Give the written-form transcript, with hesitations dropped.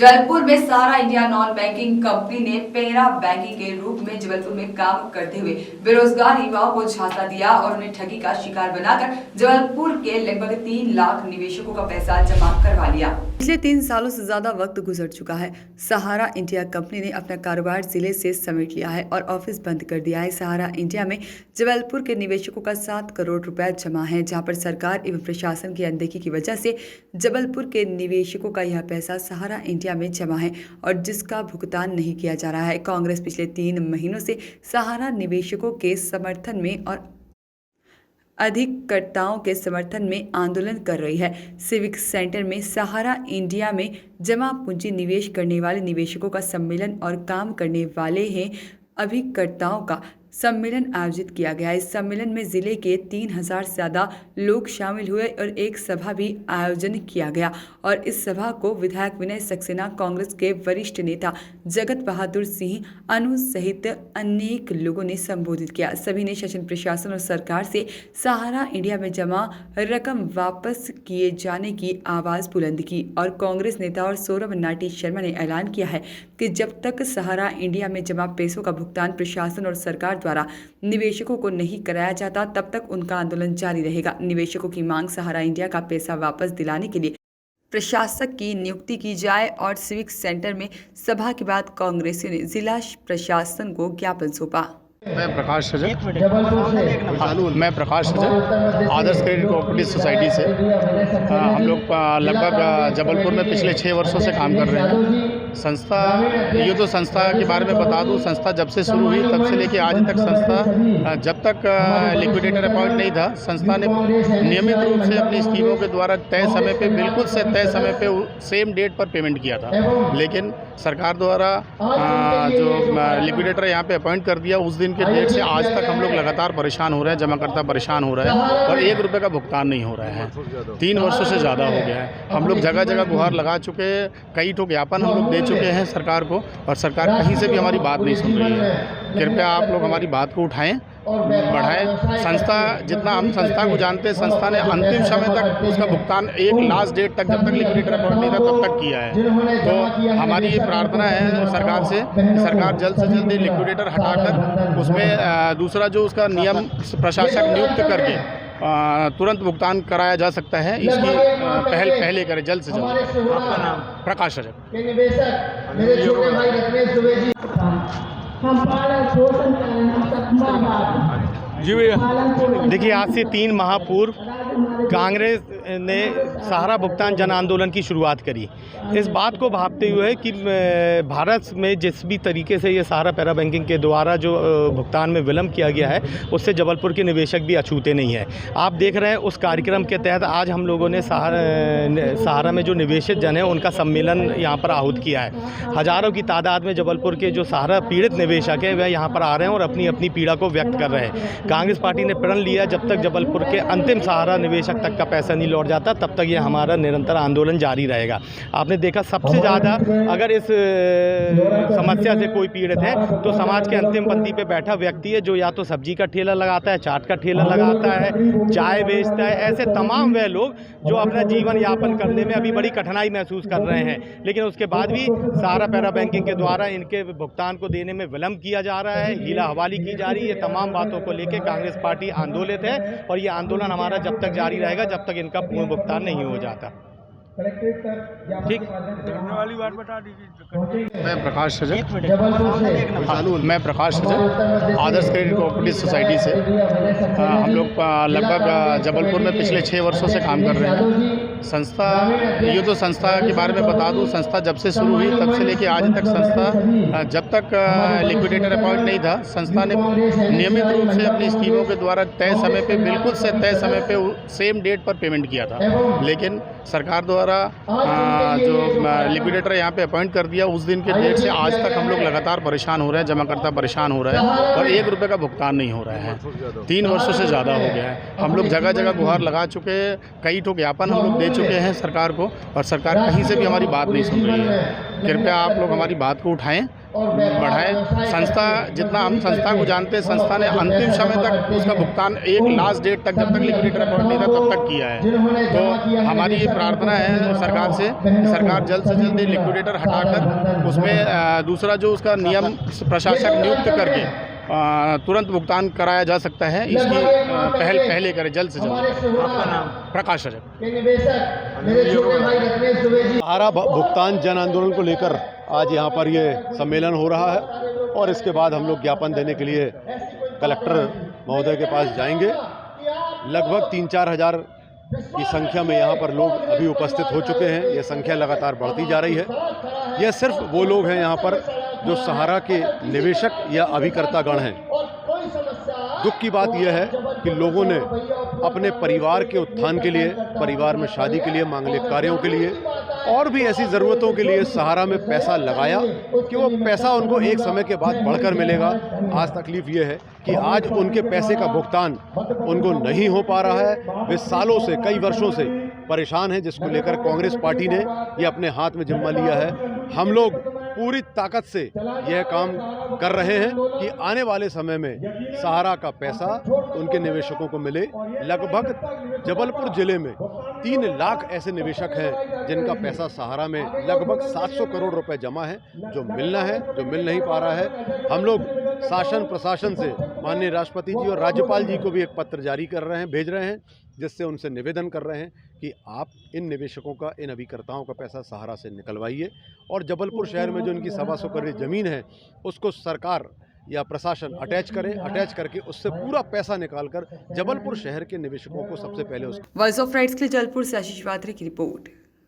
जबलपुर में सहारा India non banking company ने para banking के रूप में जबलपुर में काम करते हुए बेरोजगार युवाओं को झांसा दिया और उन्हें ठगी का शिकार बनाकर जबलपुर के लगभग 3 लाख निवेशकों का पैसा जमा करवा लिया। पिछले 3 सालों से ज्यादा वक्त गुजर चुका है। सहारा इंडिया कंपनी ने अपना कारोबार जिले से समेट लिया है और ऑफिस बंद कर दिया है। सहारा इंडिया में जबलपुर के निवेशकों का 7 करोड़ रुपए जमा है, जहां पर सरकार एवं प्रशासन की अनदेखी की वजह से जबलपुर के निवेशकों का यह पैसा सहारा इंडिया में जमा है और जिसका भुगतान नहीं किया जा रहा है। कांग्रेस पिछले 3 महीनों से सहारा निवेशकों के समर्थन में और अधिकर्ताओं के समर्थन में आंदोलन कर रही है। सिविक सेंटर में सहारा इंडिया में जमा पूंजी निवेश करने वाले निवेशकों का सम्मेलन और काम करने वाले हैं अभिकर्ताओं का सम्मेलन आयोजित किया गया। इस सम्मेलन में जिले के 3000 से ज़्यादा लोग शामिल हुए और एक सभा भी आयोजन किया गया और इस सभा को विधायक विनय सक्सेना, कांग्रेस के वरिष्ठ नेता जगत बहादुर सिंह अनु सहित अनेक लोगों ने संबोधित किया। सभी ने शासन प्रशासन और सरकार से सहारा इंडिया में जमा रकम वापस किए जाने की आवाज़ बुलंद की और कांग्रेस नेता और सौरभ नाटी शर्मा ने ऐलान किया है कि जब तक सहारा इंडिया में जमा पैसों का भुगतान प्रशासन और सरकार द्वारा निवेशकों को नहीं कराया जाता तब तक उनका आंदोलन जारी रहेगा। निवेशकों की मांग सहारा इंडिया का पैसा वापस दिलाने के लिए प्रशासक की नियुक्ति की जाए और सिविक सेंटर में सभा के बाद कांग्रेसियों ने जिला प्रशासन को ज्ञापन सौंपा। मैं प्रकाश रजक आदर्श क्रेडिट कोऑपरेटिव सोसाइटी से हम लोग लगभग जबलपुर में पिछले 6 वर्षों से काम कर रहे हैं। संस्था संस्था के बारे में बता दूं, संस्था जब से शुरू हुई तब से लेके आज तक संस्था जब तक लिक्विडेटर अपॉइंट नहीं था, संस्था ने नियमित रूप से अपनी स्कीमों के द्वारा तय समय पे बिल्कुल से तय समय पे सेम डेट पर पेमेंट किया था। लेकिन सरकार द्वारा जो लिक्विडेटर यहाँ पे अपॉइंट कर दिया, उस दिन के डेट से आज तक हम लोग लगातार परेशान हो रहे हैं, जमाकर्ता परेशान हो रहा है और 1 रुपये का भुगतान नहीं हो रहा है। 3 वर्षों से ज़्यादा हो गया है। हम लोग जगह जगह गुहार लगा चुके हैं, कई ठो ज्ञापन हम लोग दे चुके हैं सरकार को और सरकार कहीं से भी हमारी बात नहीं सुन रही है। कृपया आप लोग हमारी बात को उठाएं, बढ़ाएं। संस्था जितना हम संस्था को जानते हैं, संस्था ने अंतिम समय तक उसका भुगतान एक लास्ट डेट तक जब तक लिक्विडेटर अपॉइंट नहीं था तब तक किया है। तो हमारी ये प्रार्थना है सरकार से कि सरकार जल्द से जल्द लिक्विडेटर हटाकर उसमें दूसरा जो उसका नियम प्रशासक नियुक्त करके तुरंत भुगतान कराया जा सकता है, इसकी पहले करें जल्द से जल्द। आपका नाम? प्रकाश रजक। जी भैया, देखिए आज से 3 माह पूर्व कांग्रेस ने सहारा भुगतान जन आंदोलन की शुरुआत करी। इस बात को भांपते हुए कि भारत में जिस भी तरीके से ये सहारा पैरा बैंकिंग के द्वारा जो भुगतान में विलम्ब किया गया है, उससे जबलपुर के निवेशक भी अछूते नहीं हैं। आप देख रहे हैं उस कार्यक्रम के तहत आज हम लोगों ने सहारा में जो निवेशक जन है उनका सम्मेलन यहाँ पर आहूत किया है। हज़ारों की तादाद में जबलपुर के जो सहारा पीड़ित निवेशक हैं वह यहाँ पर आ रहे हैं और अपनी अपनी पीड़ा को व्यक्त कर रहे हैं। कांग्रेस पार्टी ने प्रण लिया जब तक जबलपुर के अंतिम सहारा निवेशक तक का पैसा नहीं लौट जाता तब तक ये हमारा निरंतर आंदोलन जारी रहेगा। आपने देखा सबसे ज़्यादा अगर इस समस्या से कोई पीड़ित है तो समाज के अंतिम पंक्ति पे बैठा व्यक्ति है, जो या तो सब्जी का ठेला लगाता है, चाट का ठेला लगाता है, चाय बेचता है। ऐसे तमाम वह लोग जो अपना जीवन यापन करने में अभी बड़ी कठिनाई महसूस कर रहे हैं, लेकिन उसके बाद भी सहारा पैरा बैंकिंग के द्वारा इनके भुगतान को देने में विलम्ब किया जा रहा है, हीला हवाली की जा रही है। ये तमाम बातों को लेकर कांग्रेस पार्टी आंदोलित है और ये आंदोलन हमारा जब तक जारी रहेगा जब तक इनका पूर्ण भुगतान नहीं हो जाता। ठीक, वाली बात बता दीजिए। मैं प्रकाश रजक आदर्श क्रेडिट कोऑपरेटिव सोसाइटी से हम लोग लगभग जबलपुर में पिछले 6 वर्षों से काम कर रहे हैं। संस्था संस्था के बारे में बता दूं, संस्था जब से शुरू हुई तब से लेके आज तक संस्था जब तक लिक्विडेटर अपॉइंट नहीं था, संस्था ने नियमित रूप से अपनी स्कीमों के द्वारा तय समय पे बिल्कुल से तय समय पे सेम डेट पर पेमेंट किया था। लेकिन सरकार द्वारा जो लिक्विडेटर यहाँ पे अपॉइंट कर दिया, उस दिन के डेट से आज तक हम लोग लगातार परेशान हो रहे हैं, जमाकर्ता परेशान हो रहा है और 1 रुपये का भुगतान नहीं हो रहा है। 3 वर्षों से ज़्यादा हो गया है। हम लोग जगह जगह गुहार लगा चुके हैं, कई ठो ज्ञापन हम लोग दे चुके हैं सरकार को और सरकार कहीं से भी हमारी बात नहीं सुन रही है। कृपया आप लोग हमारी बात को उठाएं, बढ़ाए। संस्था, जितना हम संस्था को जानते हैं, संस्था ने अंतिम समय तक उसका भुगतान एक लास्ट डेट तक, जब तक लिक्विडेटर अपॉइंट नहीं था तब तक किया है। तो हमारी ये प्रार्थना है सरकार से, सरकार जल्द से जल्द लिक्विडेटर हटाकर उसमें दूसरा जो उसका नियम प्रशासक नियुक्त करके तुरंत भुगतान कराया जा सकता है, इसकी पहले करें जल्द से जल्द। आपका नाम? प्रकाश रजक। सहारा भुगतान जन आंदोलन को लेकर आज यहाँ पर ये सम्मेलन हो रहा है और इसके बाद हम लोग ज्ञापन देने के लिए कलेक्टर महोदय के पास जाएंगे। लगभग 3-4 हज़ार की संख्या में यहाँ पर लोग अभी उपस्थित हो चुके हैं। ये संख्या लगातार बढ़ती जा रही है। यह सिर्फ वो लोग हैं यहाँ पर जो सहारा के निवेशक या अभिकर्तागण हैं। दुख की बात यह है कि लोगों ने अपने परिवार के उत्थान के लिए, परिवार में शादी के लिए, मांगलिक कार्यों के लिए और भी ऐसी ज़रूरतों के लिए सहारा में पैसा लगाया कि वो पैसा उनको एक समय के बाद बढ़कर मिलेगा। आज तकलीफ़ ये है कि आज उनके पैसे का भुगतान उनको नहीं हो पा रहा है। वे सालों से, कई वर्षों से परेशान हैं, जिसको लेकर कांग्रेस पार्टी ने ये अपने हाथ में जिम्मा लिया है। हम लोग पूरी ताकत से यह काम कर रहे हैं कि आने वाले समय में सहारा का पैसा उनके निवेशकों को मिले। लगभग जबलपुर जिले में 3 लाख ऐसे निवेशक हैं जिनका पैसा सहारा में लगभग 700 करोड़ रुपए जमा है, जो मिलना है, जो मिल नहीं पा रहा है। हम लोग शासन प्रशासन से माननीय राष्ट्रपति जी और राज्यपाल जी को भी एक पत्र जारी कर रहे हैं, भेज रहे हैं, जिससे उनसे निवेदन कर रहे हैं कि आप इन निवेशकों का, इन अभिकर्ताओं का पैसा सहारा से निकलवाइए और जबलपुर शहर में जो इनकी 125 करोड़ ज़मीन है उसको सरकार या प्रशासन अटैच करे, अटैच करके उससे पूरा पैसा निकालकर जबलपुर शहर के निवेशकों को सबसे पहले वॉइस ऑफ राइट्स के लिए जबलपुर से आशीष वात्रे की रिपोर्ट।